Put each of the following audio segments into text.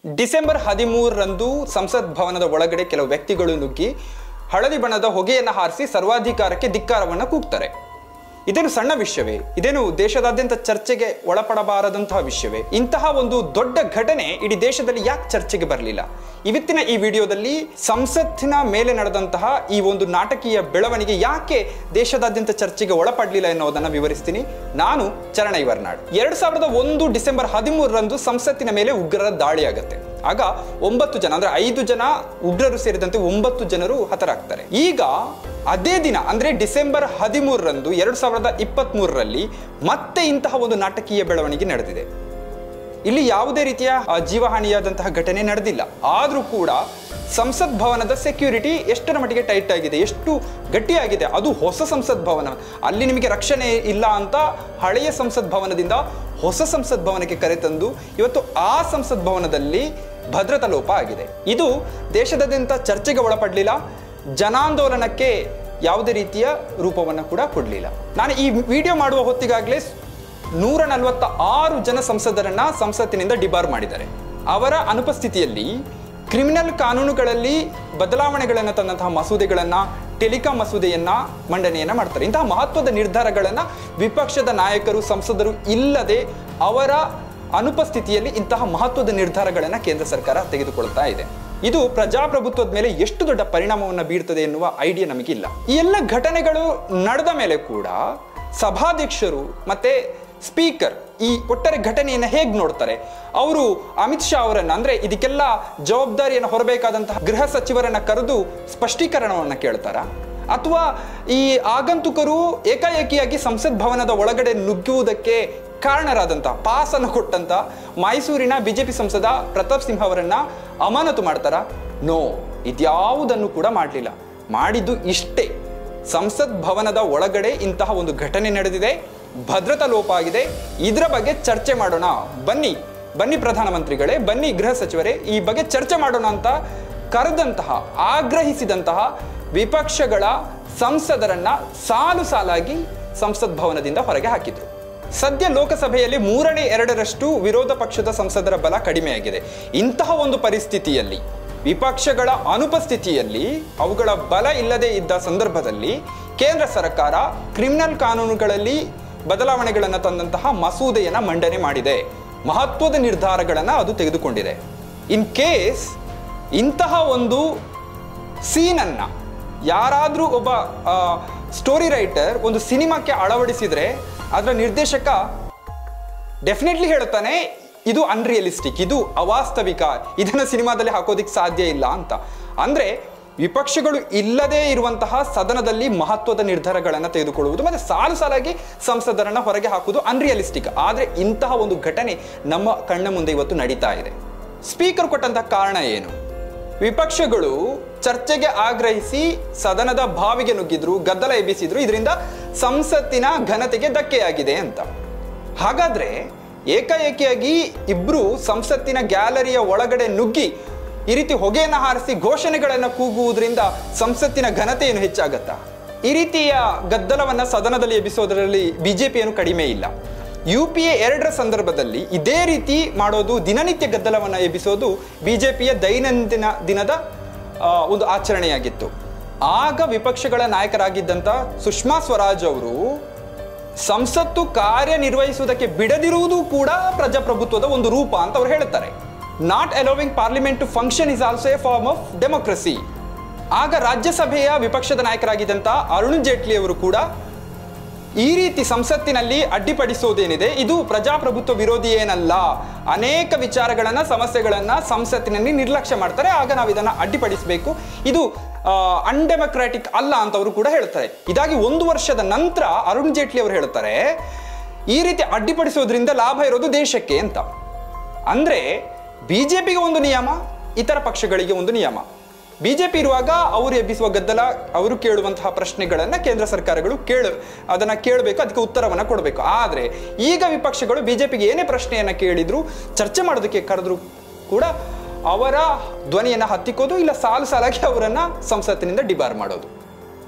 December 13ರಂದು ಸಂಸತ್ ಭವನದ ಒಳಗಡೆ ಕೆಲವು ವ್ಯಕ್ತಿಗಳು ನುಗ್ಗಿ ಹಳದಿ ಬಣ್ಣದ ಹೊಗೆಯನ್ನು ಹಾರಿಸಿ ಸರ್ವಾಧಿಕಾರಕ್ಕೆ ಧಿಕ್ಕಾರವನ್ನು ಕೂಗ್ತಾರೆ. ಇದೇನು ಸಣ್ಣ ವಿಷಯವೇ? ಇದೇನು ದೇಶದಾದ್ಯಂತ ಚರ್ಚೆಗೆ ಒಳಪಡಬಾರದಂತಹ ವಿಷಯವೇ? ಇಂತಹ ಒಂದು ದೊಡ್ಡ ಘಟನೆ ಇಡೀ ದೇಶದಲ್ಲಿ ಯಾಕೆ ಚರ್ಚೆಗೆ ಬರಲಿಲ್ಲ? ಇವತ್ತಿನ ಈ ವಿಡಿಯೋದಲ್ಲಿ ಸಂಸತ್ತಿನ ಮೇಲೆ ನಡೆದಂತಹ ಈ ಒಂದು ನಾಟಕೀಯ ಬೆಳವಣಿಗೆ ಯಾಕೆ ದೇಶದಾದ್ಯಂತ ಚರ್ಚೆಗೆ ಒಳಪಡಲಿಲ್ಲ ಎನ್ನುವುದನ್ನು ವಿವರಿಸ್ತೀನಿ. ನಾನು ಚರಣ ಇವರ್ನಾಡ್. 2001 ಡಿಸೆಂಬರ್ 13ರಂದು ಸಂಸತ್ತಿನ ಮೇಲೆ ಉಗ್ರರ ದಾಳಿ ಆಗುತ್ತೆ. ಆಗ 9 ಜನ ಅಂದ್ರೆ 5 ಜನ ಉಗ್ರರು ಸೇರಿದಂತೆ 9 ಜನರು ಹತರಾಗ್ತಾರೆ. ಈಗ ಅದೇ ದಿನ ಅಂದ್ರೆ ಡಿಸೆಂಬರ್ 13ರಂದು 2023ರಲ್ಲಿ ಮತ್ತೆ ಇಂತಹ ಒಂದು ನಾಟಕೀಯ ಬೆಳವಣಿಗೆ ನಡೆದಿದೆ. ಇಲ್ಲಿ ಯಾವುದೇ ರೀತಿಯ ಜೀವಹಾನಿಯಾದಂತಹ ಘಟನೆ ನಡೆದಿಲ್ಲ. ಆದರೂ ಕೂಡ ಸಂಸತ್ ಭವನದ ಸೆಕ್ಯೂರಿಟಿ ಎಷ್ಟರ ಮಟ್ಟಿಗೆ ಟೈಟ್ ಆಗಿದೆ, ಎಷ್ಟು ಗಟ್ಟಿಯಾಗಿದೆ. ಅದು ಹೊಸ ಸಂಸತ್ ಭವನ, ಅಲ್ಲಿ ನಿಮಗೆ ರಕ್ಷಣೆ ಇಲ್ಲ ಅಂತ ಹಳೆಯ ಸಂಸತ್ ಭವನದಿಂದ ಹೊಸ ಸಂಸತ್ ಭವನಕ್ಕೆ ಕರೆತಂದು ಇವತ್ತು ಆ ಸಂಸತ್ ಭವನದಲ್ಲಿ ಭದ್ರತಾ ಲೋಪ ಆಗಿದೆ. ಇದು ದೇಶದಾದ್ಯಂತ ಚರ್ಚೆಗೆ ಒಳಪಡಲಿಲ್ಲ, ಜನಾಂದೋಲನಕ್ಕೆ ಯಾವುದೇ ರೀತಿಯ ರೂಪವನ್ನು ಕೂಡ ಕೊಡಲಿಲ್ಲ. ನಾನು ಈ ವಿಡಿಯೋ ಮಾಡುವ ಹೊತ್ತಿಗಾಗಲೇ 146 ಜನ ಸಂಸದರನ್ನ ಸಂಸತ್ತಿನಿಂದ ಡಿಬಾರ್ ಮಾಡಿದ್ದಾರೆ. ಅವರ ಅನುಪಸ್ಥಿತಿಯಲ್ಲಿ ಕ್ರಿಮಿನಲ್ ಕಾನೂನುಗಳಲ್ಲಿ ಬದಲಾವಣೆಗಳನ್ನು ತಂದಂತಹ ಮಸೂದೆಗಳನ್ನು, ಟೆಲಿಕಾಂ ಮಸೂದೆಯನ್ನ ಮಂಡನೆಯನ್ನ ಮಾಡ್ತಾರೆ. ಇಂತಹ ಮಹತ್ವದ ನಿರ್ಧಾರಗಳನ್ನು ವಿಪಕ್ಷದ ನಾಯಕರು, ಸಂಸದರು ಇಲ್ಲದೆ ಅವರ ಅನುಪಸ್ಥಿತಿಯಲ್ಲಿ ಇಂತಹ ಮಹತ್ವದ ನಿರ್ಧಾರಗಳನ್ನು ಕೇಂದ್ರ ಸರ್ಕಾರ ತೆಗೆದುಕೊಳ್ತಾ ಇದೆ. ಇದು ಪ್ರಜಾಪ್ರಭುತ್ವದ ಮೇಲೆ ಎಷ್ಟು ದೊಡ್ಡ ಪರಿಣಾಮವನ್ನು ಬೀರ್ತದೆ ಎನ್ನುವ ಐಡಿಯಾ ನಮಗಿಲ್ಲ. ಈ ಎಲ್ಲ ಘಟನೆಗಳು ನಡೆದ ಮೇಲೆ ಕೂಡ ಸಭಾಧ್ಯಕ್ಷರು ಮತ್ತೆ ಸ್ಪೀಕರ್ ಈ ಒಟ್ಟಾರೆ ಘಟನೆಯನ್ನು ಹೇಗೆ ನೋಡ್ತಾರೆ? ಅವರು ಅಮಿತ್ ಶಾ ಅವರನ್ನ ಅಂದ್ರೆ ಇದಕ್ಕೆಲ್ಲ ಜವಾಬ್ದಾರಿಯನ್ನು ಹೊರಬೇಕಾದಂತಹ ಗೃಹ ಸಚಿವರನ್ನ ಕರೆದು ಸ್ಪಷ್ಟೀಕರಣವನ್ನು ಕೇಳ್ತಾರ? ಅಥವಾ ಈ ಆಗಂತುಕರು ಏಕಾಏಕಿಯಾಗಿ ಸಂಸತ್ ಭವನದ ಒಳಗಡೆ ನುಗ್ಗುವುದಕ್ಕೆ ಕಾರಣರಾದಂತಹ, ಪಾಸನ್ನು ಕೊಟ್ಟಂತ ಮೈಸೂರಿನ ಬಿಜೆಪಿ ಸಂಸದ ಪ್ರತಾಪ್ ಸಿಂಹ ಅವರನ್ನ ಅಮಾನತು ಮಾಡ್ತಾರ? ನೋ, ಇದ್ಯಾವುದನ್ನು ಕೂಡ ಮಾಡಲಿಲ್ಲ. ಮಾಡಿದ್ದು ಇಷ್ಟೇ, ಸಂಸತ್ ಭವನದ ಒಳಗಡೆ ಇಂತಹ ಒಂದು ಘಟನೆ ನಡೆದಿದೆ, ಭದ್ರತಾ ಲೋಪ ಆಗಿದೆ, ಇದರ ಬಗ್ಗೆ ಚರ್ಚೆ ಮಾಡೋಣ, ಬನ್ನಿ ಪ್ರಧಾನಮಂತ್ರಿಗಳೇ, ಬನ್ನಿ ಗೃಹ ಸಚಿವರೇ, ಈ ಬಗ್ಗೆ ಚರ್ಚೆ ಮಾಡೋಣ ಅಂತ ಕರೆದಂತಹ, ಆಗ್ರಹಿಸಿದಂತಹ ವಿಪಕ್ಷಗಳ ಸಂಸದರನ್ನ ಸಾಲಾಗಿ ಸಂಸತ್ ಭವನದಿಂದ ಹೊರಗೆ ಹಾಕಿದ್ರು. ಸದ್ಯ ಲೋಕಸಭೆಯಲ್ಲಿ 2/3 ವಿರೋಧ ಪಕ್ಷದ ಸಂಸದರ ಬಲ ಕಡಿಮೆಯಾಗಿದೆ. ಇಂತಹ ಒಂದು ಪರಿಸ್ಥಿತಿಯಲ್ಲಿ, ವಿಪಕ್ಷಗಳ ಅನುಪಸ್ಥಿತಿಯಲ್ಲಿ, ಅವುಗಳ ಬಲ ಇಲ್ಲದೆ ಇದ್ದ ಸಂದರ್ಭದಲ್ಲಿ ಕೇಂದ್ರ ಸರ್ಕಾರ ಕ್ರಿಮಿನಲ್ ಕಾನೂನುಗಳಲ್ಲಿ ಬದಲಾವಣೆಗಳನ್ನು ತಂದಂತಹ ಮಸೂದೆಯನ್ನು ಮಂಡನೆ ಮಾಡಿದೆ, ಮಹತ್ವದ ನಿರ್ಧಾರಗಳನ್ನು ಅದು ತೆಗೆದುಕೊಂಡಿದೆ. ಇನ್ ಕೇಸ್ ಇಂತಹ ಒಂದು ಸೀನನ್ನು ಯಾರಾದರೂ ಒಬ್ಬ ಸ್ಟೋರಿ ರೈಟರ್ ಒಂದು ಸಿನಿಮಾಕ್ಕೆ ಅಳವಡಿಸಿದ್ರೆ ಅದರ ನಿರ್ದೇಶಕ ಡೆಫಿನೆಟ್ಲಿ ಹೇಳುತ್ತಾನೆ ಇದು ಅನ್ರಿಯಲಿಸ್ಟಿಕ್, ಇದು ಅವಾಸ್ತವಿಕ, ಇದನ್ನು ಸಿನಿಮಾದಲ್ಲಿ ಹಾಕೋದಿಕ್ಕೆ ಸಾಧ್ಯ ಇಲ್ಲ ಅಂತ. ಅಂದ್ರೆ ವಿಪಕ್ಷಗಳು ಇಲ್ಲದೇ ಇರುವಂತಹ ಸದನದಲ್ಲಿ ಮಹತ್ವದ ನಿರ್ಧಾರಗಳನ್ನು ತೆಗೆದುಕೊಳ್ಳುವುದು ಮತ್ತೆ ಸಾಲಾಗಿ ಸಂಸದರನ್ನ ಹೊರಗೆ ಹಾಕುವುದು ಅನ್ರಿಯಲಿಸ್ಟಿಕ್. ಆದ್ರೆ ಇಂತಹ ಒಂದು ಘಟನೆ ನಮ್ಮ ಕಣ್ಣ ಮುಂದೆ ಇವತ್ತು ನಡೀತಾ ಇದೆ. ಸ್ಪೀಕರ್ ಕೊಟ್ಟಂತಹ ಕಾರಣ ಏನು? ವಿಪಕ್ಷಗಳು ಚರ್ಚೆಗೆ ಆಗ್ರಹಿಸಿ ಸದನದ ಬಾವಿಗೆ ನುಗ್ಗಿದ್ರು, ಗದ್ದಲ ಎಬ್ಬಿಸಿದ್ರು, ಇದರಿಂದ ಸಂಸತ್ತಿನ ಘನತೆಗೆ ಧಕ್ಕೆಯಾಗಿದೆ ಅಂತ. ಹಾಗಾದ್ರೆ ಏಕಾಏಕಿಯಾಗಿ ಇಬ್ರು ಸಂಸತ್ತಿನ ಗ್ಯಾಲರಿಯ ಒಳಗಡೆ ನುಗ್ಗಿ ಈ ರೀತಿ ಹೊಗೆಯನ್ನು ಹಾರಿಸಿ ಘೋಷಣೆಗಳನ್ನು ಕೂಗುವುದರಿಂದ ಸಂಸತ್ತಿನ ಘನತೆ ಏನು ಹೆಚ್ಚಾಗತ್ತಾ? ಈ ರೀತಿಯ ಗದ್ದಲವನ್ನ ಸದನದಲ್ಲಿ ಎಬ್ಬಿಸೋದರಲ್ಲಿ ಬಿಜೆಪಿ ಏನು ಕಡಿಮೆ ಇಲ್ಲ. UPA 2 ಸಂದರ್ಭದಲ್ಲಿ ಇದೇ ರೀತಿ ಮಾಡೋದು, ದಿನನಿತ್ಯ ಗದ್ದಲವನ್ನು ಎಬ್ಬಿಸೋದು ಬಿಜೆಪಿಯ ದೈನಂದಿನ ದಿನದ ಒಂದು ಆಚರಣೆಯಾಗಿತ್ತು. ಆಗ ವಿಪಕ್ಷಗಳ ನಾಯಕರಾಗಿದ್ದಂಥ ಸುಷ್ಮಾ ಸ್ವರಾಜ್ ಅವರು ಸಂಸತ್ತು ಕಾರ್ಯನಿರ್ವಹಿಸುವುದಕ್ಕೆ ಬಿಡದಿರುವುದು ಕೂಡ ಪ್ರಜಾಪ್ರಭುತ್ವದ ಒಂದು ರೂಪ ಅಂತ ಅವರು ಹೇಳುತ್ತಾರೆ. Not allowing parliament to function is also a form of democracy. ಆಗ ರಾಜ್ಯಸಭೆಯ ವಿಪಕ್ಷದ ನಾಯಕರಾಗಿದ್ದಂಥ ಅರುಣ್ ಜೇಟ್ಲಿ ಅವರು ಕೂಡ ಈ ರೀತಿ ಸಂಸತ್ತಿನಲ್ಲಿ ಅಡ್ಡಿಪಡಿಸೋದೇನಿದೆ ಇದು ಪ್ರಜಾಪ್ರಭುತ್ವ ವಿರೋಧಿ ಏನಲ್ಲ, ಅನೇಕ ವಿಚಾರಗಳನ್ನ, ಸಮಸ್ಯೆಗಳನ್ನ ಸಂಸತ್ತಿನಲ್ಲಿ ನಿರ್ಲಕ್ಷ್ಯ ಮಾಡ್ತಾರೆ, ಆಗ ನಾವು ಇದನ್ನ ಅಡ್ಡಿಪಡಿಸಬೇಕು, ಇದು ಅನ್ಡೆಮೊಕ್ರಾಟಿಕ್ ಅಲ್ಲ ಅಂತ ಅವರು ಕೂಡ ಹೇಳ್ತಾರೆ. ಇದಾಗಿ 1 ವರ್ಷದ ನಂತರ ಅರುಣ್ ಜೇಟ್ಲಿ ಅವರು ಹೇಳ್ತಾರೆ ಈ ರೀತಿ ಅಡ್ಡಿಪಡಿಸೋದ್ರಿಂದ ಲಾಭ ಇರೋದು ದೇಶಕ್ಕೆ ಅಂತ. ಅಂದ್ರೆ ಬಿಜೆಪಿಗೆ ಒಂದು ನಿಯಮ, ಇತರ ಪಕ್ಷಗಳಿಗೆ ಒಂದು ನಿಯಮ. ಬಿಜೆಪಿ ಇರುವಾಗ ಅವರು ಎಬ್ಬಿಸುವ ಗದ್ದಲ, ಅವರು ಕೇಳುವಂತಹ ಪ್ರಶ್ನೆಗಳನ್ನ ಕೇಂದ್ರ ಸರ್ಕಾರಗಳು ಅದನ್ನ ಕೇಳಬೇಕು, ಅದಕ್ಕೆ ಉತ್ತರವನ್ನ ಕೊಡಬೇಕು. ಆದ್ರೆ ಈಗ ವಿಪಕ್ಷಗಳು ಬಿಜೆಪಿಗೆ ಏನೇ ಪ್ರಶ್ನೆಯನ್ನ ಕೇಳಿದ್ರು, ಚರ್ಚೆ ಮಾಡೋದಕ್ಕೆ ಕರೆದ್ರು ಕೂಡ ಅವರ ಧ್ವನಿಯನ್ನ ಹತ್ತಿಕ್ಕೋದು, ಇಲ್ಲ ಸಾಲಾಗಿ ಅವರನ್ನ ಸಂಸತ್ತಿನಿಂದ ಡಿಬಾರ್ ಮಾಡೋದು.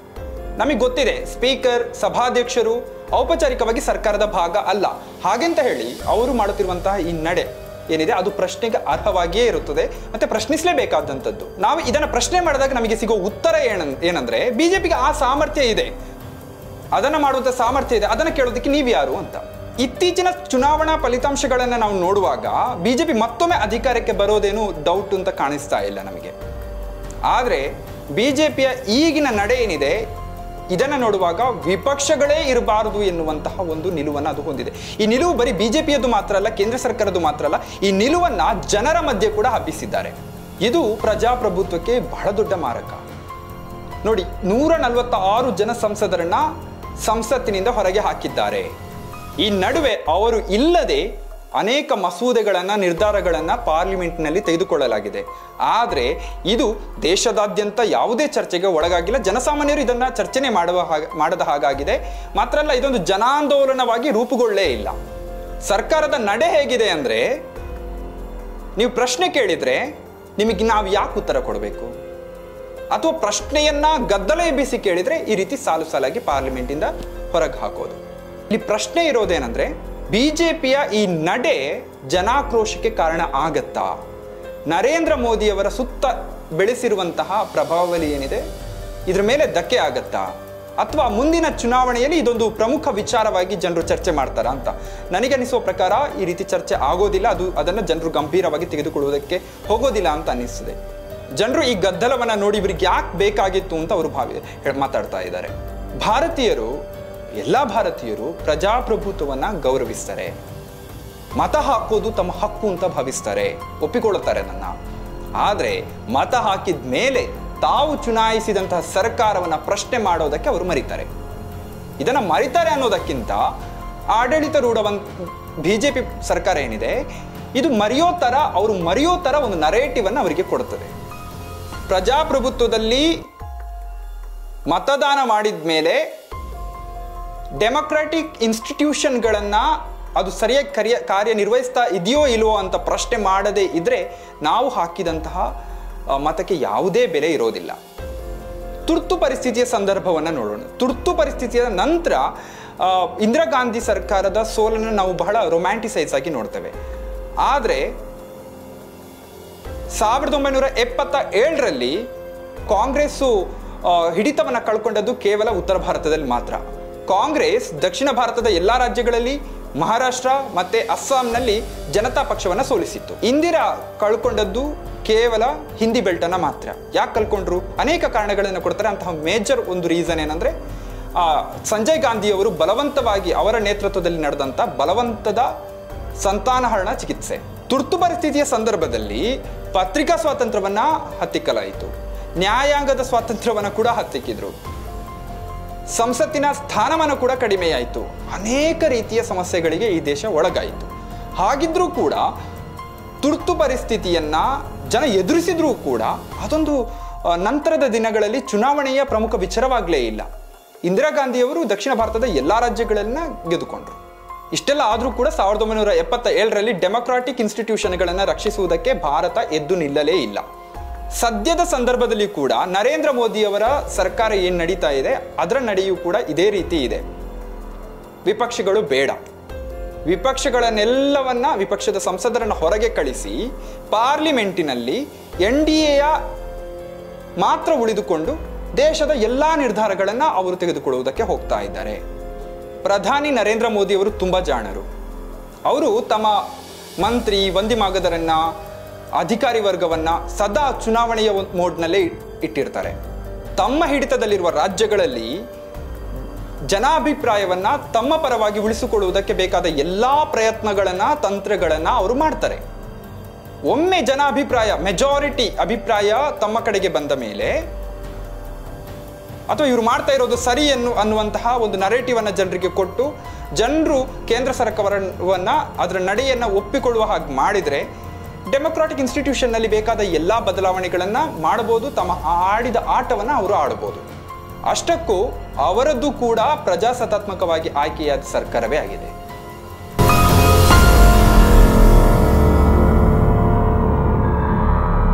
ನಮಗೆ ಗೊತ್ತಿದೆ ಸ್ಪೀಕರ್, ಸಭಾಧ್ಯಕ್ಷರು ಔಪಚಾರಿಕವಾಗಿ ಸರ್ಕಾರದ ಭಾಗ ಅಲ್ಲ. ಹಾಗೆಂತ ಹೇಳಿ ಅವರು ಮಾಡುತ್ತಿರುವಂತಹ ಈ ನಡೆ ಏನಿದೆ ಅದು ಪ್ರಶ್ನೆಗೆ ಅರ್ಹವಾಗಿಯೇ ಇರುತ್ತದೆ ಮತ್ತೆ ಪ್ರಶ್ನಿಸಲೇಬೇಕಾದಂಥದ್ದು. ನಾವು ಇದನ್ನು ಪ್ರಶ್ನೆ ಮಾಡಿದಾಗ ನಮಗೆ ಸಿಗೋ ಉತ್ತರ ಏನಂದ್ರೆ ಬಿಜೆಪಿಗೆ ಆ ಸಾಮರ್ಥ್ಯ ಇದೆ, ಅದನ್ನು ಮಾಡುವಂಥ ಸಾಮರ್ಥ್ಯ ಇದೆ, ಅದನ್ನು ಕೇಳೋದಕ್ಕೆ ನೀವು ಯಾರು ಅಂತ. ಇತ್ತೀಚಿನ ಚುನಾವಣಾ ಫಲಿತಾಂಶಗಳನ್ನು ನಾವು ನೋಡುವಾಗ ಬಿಜೆಪಿ ಮತ್ತೊಮ್ಮೆ ಅಧಿಕಾರಕ್ಕೆ ಬರೋದೇನು ಡೌಟ್ ಅಂತ ಕಾಣಿಸ್ತಾ ಇಲ್ಲ ನಮಗೆ. ಆದರೆ ಬಿಜೆಪಿಯ ಈಗಿನ ನಡೆ ಏನಿದೆ ಇದನ್ನು ನೋಡುವಾಗ ವಿಪಕ್ಷಗಳೇ ಇರಬಾರದು ಎನ್ನುವಂತಹ ಒಂದು ನಿಲುವನ್ನು ಅದು ಹೊಂದಿದೆ. ಈ ನಿಲುವು ಬರೀ ಬಿಜೆಪಿಯದ್ದು ಮಾತ್ರ ಅಲ್ಲ, ಕೇಂದ್ರ ಸರ್ಕಾರದ್ದು ಮಾತ್ರ ಅಲ್ಲ, ಈ ನಿಲುವನ್ನು ಜನರ ಮಧ್ಯೆ ಕೂಡ ಹಬ್ಬಿಸಿದ್ದಾರೆ. ಇದು ಪ್ರಜಾಪ್ರಭುತ್ವಕ್ಕೆ ಬಹಳ ದೊಡ್ಡ ಮಾರಕ. ನೋಡಿ, 146 ಜನ ಸಂಸದರನ್ನ ಸಂಸತ್ತಿನಿಂದ ಹೊರಗೆ ಹಾಕಿದ್ದಾರೆ. ಈ ನಡುವೆ ಅವರು ಇಲ್ಲದೆ ಅನೇಕ ಮಸೂದೆಗಳನ್ನು ನಿರ್ಧಾರಗಳನ್ನು ಪಾರ್ಲಿಮೆಂಟ್ನಲ್ಲಿ ತೆಗೆದುಕೊಳ್ಳಲಾಗಿದೆ. ಆದರೆ ಇದು ದೇಶದಾದ್ಯಂತ ಯಾವುದೇ ಚರ್ಚೆಗೆ ಒಳಗಾಗಿಲ್ಲ. ಜನಸಾಮಾನ್ಯರು ಇದನ್ನು ಚರ್ಚೆನೆ ಮಾಡದ ಹಾಗಾಗಿದೆ. ಮಾತ್ರ ಅಲ್ಲ, ಇದೊಂದು ಜನಾಂದೋಲನವಾಗಿ ರೂಪುಗೊಳ್ಳೇ ಇಲ್ಲ. ಸರ್ಕಾರದ ನಡೆ ಹೇಗಿದೆ ಅಂದರೆ, ನೀವು ಪ್ರಶ್ನೆ ಕೇಳಿದರೆ ನಿಮಗೆ ನಾವು ಯಾಕೆ ಉತ್ತರ ಕೊಡಬೇಕು, ಅಥವಾ ಪ್ರಶ್ನೆಯನ್ನ ಗದ್ದಲ ಎಬ್ಬಿಸಿ ಕೇಳಿದರೆ ಈ ರೀತಿ ಸಾಲು ಸಾಲಾಗಿ ಪಾರ್ಲಿಮೆಂಟಿಂದ ಹೊರಗೆ ಹಾಕೋದು. ಇಲ್ಲಿ ಪ್ರಶ್ನೆ ಇರೋದೇನೆಂದರೆ, ಬಿಜೆಪಿಯ ಈ ನಡೆ ಜನಾಕ್ರೋಶಕ್ಕೆ ಕಾರಣ ಆಗತ್ತಾ? ನರೇಂದ್ರ ಮೋದಿಯವರ ಸುತ್ತ ಬೆಳೆಸಿರುವಂತಹ ಪ್ರಭಾವಳಿ ಏನಿದೆ ಇದರ ಮೇಲೆ ಧಕ್ಕೆ ಆಗತ್ತಾ? ಅಥವಾ ಮುಂದಿನ ಚುನಾವಣೆಯಲ್ಲಿ ಇದೊಂದು ಪ್ರಮುಖ ವಿಚಾರವಾಗಿ ಜನರು ಚರ್ಚೆ ಮಾಡ್ತಾರಾ ಅಂತ ನನಗನ್ನಿಸುವ ಪ್ರಕಾರ ಈ ರೀತಿ ಚರ್ಚೆ ಆಗೋದಿಲ್ಲ. ಅದನ್ನು ಜನರು ಗಂಭೀರವಾಗಿ ತೆಗೆದುಕೊಳ್ಳುವುದಕ್ಕೆ ಹೋಗೋದಿಲ್ಲ ಅಂತ ಅನ್ನಿಸ್ತದೆ. ಜನರು ಈ ಗದ್ದಲವನ್ನು ನೋಡಿ ಇವರಿಗೆ ಯಾಕೆ ಬೇಕಾಗಿತ್ತು ಅಂತ ಅವರು ಮಾತಾಡ್ತಾ ಇದ್ದಾರೆ. ಎಲ್ಲ ಭಾರತೀಯರು ಪ್ರಜಾಪ್ರಭುತ್ವವನ್ನು ಗೌರವಿಸ್ತಾರೆ, ಮತ ಹಾಕೋದು ತಮ್ಮ ಹಕ್ಕು ಅಂತ ಭಾವಿಸ್ತಾರೆ, ಒಪ್ಪಿಕೊಳ್ಳುತ್ತಾರೆ ನನ್ನ. ಆದರೆ ಮತ ಹಾಕಿದ ಮೇಲೆ ತಾವು ಚುನಾಯಿಸಿದಂತಹ ಸರ್ಕಾರವನ್ನು ಪ್ರಶ್ನೆ ಮಾಡೋದಕ್ಕೆ ಅವರು ಮರೀತಾರೆ. ಇದನ್ನು ಮರೀತಾರೆ ಅನ್ನೋದಕ್ಕಿಂತ ಆಡಳಿತಾರೂಢ ಬಿಜೆಪಿ ಸರ್ಕಾರ ಏನಿದೆ ಇದು ಅವರು ಮರೆಯೋ ಥರ ಒಂದು ನರೇಟಿವನ್ನು ಅವರಿಗೆ ಕೊಡುತ್ತದೆ. ಪ್ರಜಾಪ್ರಭುತ್ವದಲ್ಲಿ ಮತದಾನ ಮಾಡಿದ ಮೇಲೆ ಡೆಮೊಕ್ರಾಟಿಕ್ ಇನ್ಸ್ಟಿಟ್ಯೂಷನ್ಗಳನ್ನು ಅದು ಸರಿಯಾಗಿ ಕಾರ್ಯನಿರ್ವಹಿಸ್ತಾ ಇದೆಯೋ ಇಲ್ವೋ ಅಂತ ಪ್ರಶ್ನೆ ಮಾಡದೇ ಇದ್ರೆ ನಾವು ಹಾಕಿದಂತಹ ಮತಕ್ಕೆ ಯಾವುದೇ ಬೆಲೆ ಇರೋದಿಲ್ಲ. ತುರ್ತು ಪರಿಸ್ಥಿತಿಯ ಸಂದರ್ಭವನ್ನು ನೋಡೋಣ. ತುರ್ತು ಪರಿಸ್ಥಿತಿಯ ನಂತರ ಇಂದಿರಾ ಗಾಂಧಿ ಸರ್ಕಾರದ ಸೋಲನ್ನು ನಾವು ಬಹಳ ರೊಮ್ಯಾಂಟಿಸೈಸ್ ಆಗಿ ನೋಡ್ತೇವೆ. ಆದರೆ 1977ರಲ್ಲಿ ಕಾಂಗ್ರೆಸ್ಸು ಹಿಡಿತವನ್ನು ಕಳ್ಕೊಂಡದ್ದು ಕೇವಲ ಉತ್ತರ ಭಾರತದಲ್ಲಿ ಮಾತ್ರ. ಕಾಂಗ್ರೆಸ್ ದಕ್ಷಿಣ ಭಾರತದ ಎಲ್ಲ ರಾಜ್ಯಗಳಲ್ಲಿ, ಮಹಾರಾಷ್ಟ್ರ ಮತ್ತೆ ಅಸ್ಸಾಂನಲ್ಲಿ ಜನತಾ ಪಕ್ಷವನ್ನು ಸೋಲಿಸಿತ್ತು. ಇಂದಿರಾ ಕಳ್ಕೊಂಡದ್ದು ಕೇವಲ ಹಿಂದಿ ಬೆಲ್ಟನ್ನು ಮಾತ್ರ. ಯಾಕೆ ಕಳ್ಕೊಂಡ್ರು? ಅನೇಕ ಕಾರಣಗಳನ್ನು ಕೊಡ್ತಾರೆ. ಅಂತಹ ಮೇಜರ್ ಒಂದು ರೀಸನ್ ಏನಂದ್ರೆ, ಸಂಜಯ್ ಗಾಂಧಿಯವರು ಬಲವಂತವಾಗಿ ಅವರ ನೇತೃತ್ವದಲ್ಲಿ ನಡೆದಂಥ ಬಲವಂತದ ಸಂತಾನಹರಣ ಚಿಕಿತ್ಸೆ. ತುರ್ತು ಪರಿಸ್ಥಿತಿಯ ಸಂದರ್ಭದಲ್ಲಿ ಪತ್ರಿಕಾ ಸ್ವಾತಂತ್ರ್ಯವನ್ನ ಹತ್ತಿಕ್ಕಲಾಯಿತು, ನ್ಯಾಯಾಂಗದ ಸ್ವಾತಂತ್ರ್ಯವನ್ನು ಕೂಡ ಹತ್ತಿಕ್ಕಿದ್ರು, ಸಂಸತ್ತಿನ ಸ್ಥಾನಮಾನ ಕೂಡ ಕಡಿಮೆಯಾಯಿತು, ಅನೇಕ ರೀತಿಯ ಸಮಸ್ಯೆಗಳಿಗೆ ಈ ದೇಶ ಒಳಗಾಯಿತು. ಹಾಗಿದ್ರೂ ಕೂಡ ತುರ್ತು ಪರಿಸ್ಥಿತಿಯನ್ನ ಜನ ಎದುರಿಸಿದ್ರೂ ಕೂಡ ಅದೊಂದು ನಂತರದ ದಿನಗಳಲ್ಲಿ ಚುನಾವಣೆಯ ಪ್ರಮುಖ ವಿಚಾರವಾಗಲೇ ಇಲ್ಲ. ಇಂದಿರಾ ಗಾಂಧಿಯವರು ದಕ್ಷಿಣ ಭಾರತದ ಎಲ್ಲ ರಾಜ್ಯಗಳನ್ನ ಗೆದ್ದುಕೊಂಡ್ರು. ಇಷ್ಟೆಲ್ಲ ಆದರೂ ಕೂಡ 1977ರಲ್ಲಿ ಡೆಮೊಕ್ರಾಟಿಕ್ ಇನ್ಸ್ಟಿಟ್ಯೂಷನ್ಗಳನ್ನು ರಕ್ಷಿಸುವುದಕ್ಕೆ ಭಾರತ ಎದ್ದು ನಿಲ್ಲಲೇ ಇಲ್ಲ. ಸದ್ಯದ ಸಂದರ್ಭದಲ್ಲಿ ಕೂಡ ನರೇಂದ್ರ ಮೋದಿಯವರ ಸರ್ಕಾರ ಏನು ನಡೀತಾ ಇದೆ ಅದರ ನಡೆಯೂ ಕೂಡ ಇದೇ ರೀತಿ ಇದೆ. ವಿಪಕ್ಷಗಳು ಬೇಡ, ವಿಪಕ್ಷದ ಸಂಸದರನ್ನು ಹೊರಗೆ ಕಳಿಸಿ ಪಾರ್ಲಿಮೆಂಟಿನಲ್ಲಿ NDAಯ ಮಾತ್ರ ಉಳಿದುಕೊಂಡು ದೇಶದ ಎಲ್ಲ ನಿರ್ಧಾರಗಳನ್ನು ಅವರು ತೆಗೆದುಕೊಳ್ಳುವುದಕ್ಕೆ ಹೋಗ್ತಾ ಇದ್ದಾರೆ. ಪ್ರಧಾನಿ ನರೇಂದ್ರ ಮೋದಿಯವರು ತುಂಬ ಜಾಣರು. ಅವರು ತಮ್ಮ ಮಂತ್ರಿ ವಂದಿಮಾಗದರನ್ನ ಅಧಿಕಾರಿ ವರ್ಗವನ್ನ ಸದಾ ಚುನಾವಣೆಯ ಮೋಡ್ನಲ್ಲೇ ಇಟ್ಟಿರ್ತಾರೆ. ತಮ್ಮ ಹಿಡಿತದಲ್ಲಿರುವ ರಾಜ್ಯಗಳಲ್ಲಿ ಜನಾಭಿಪ್ರಾಯವನ್ನ ತಮ್ಮ ಪರವಾಗಿ ಉಳಿಸಿಕೊಳ್ಳುವುದಕ್ಕೆ ಬೇಕಾದ ಎಲ್ಲಾ ಪ್ರಯತ್ನಗಳನ್ನ ತಂತ್ರಗಳನ್ನ ಅವರು ಮಾಡ್ತಾರೆ. ಒಮ್ಮೆ ಮೆಜಾರಿಟಿ ಅಭಿಪ್ರಾಯ ತಮ್ಮ ಕಡೆಗೆ ಬಂದ ಮೇಲೆ, ಅಥವಾ ಇವರು ಮಾಡ್ತಾ ಇರೋದು ಸರಿ ಅನ್ನುವಂತಹ ಒಂದು ನರೇಟಿವ್ ಅನ್ನ ಜನರಿಗೆ ಕೊಟ್ಟು ಜನರು ಕೇಂದ್ರ ಸರ್ಕಾರವನ್ನ ಅದರ ನಡೆಯನ್ನ ಒಪ್ಪಿಕೊಳ್ಳುವ ಹಾಗೆ ಮಾಡಿದ್ರೆ ಡೆಮೊಕ್ರಾಟಿಕ್ ಇನ್ಸ್ಟಿಟ್ಯೂಷನ್ ನಲ್ಲಿ ಬೇಕಾದ ಎಲ್ಲಾ ಬದಲಾವಣೆಗಳನ್ನ ಮಾಡಬಹುದು, ತಮ್ಮ ಆಡಿದ ಆಟವನ್ನ ಅವರು ಆಡಬಹುದು. ಅಷ್ಟಕ್ಕೂ ಅವರದ್ದು ಕೂಡ ಪ್ರಜಾಸತ್ತಾತ್ಮಕವಾಗಿ ಆಯ್ಕೆಯಾದ ಸರ್ಕಾರವೇ ಆಗಿದೆ.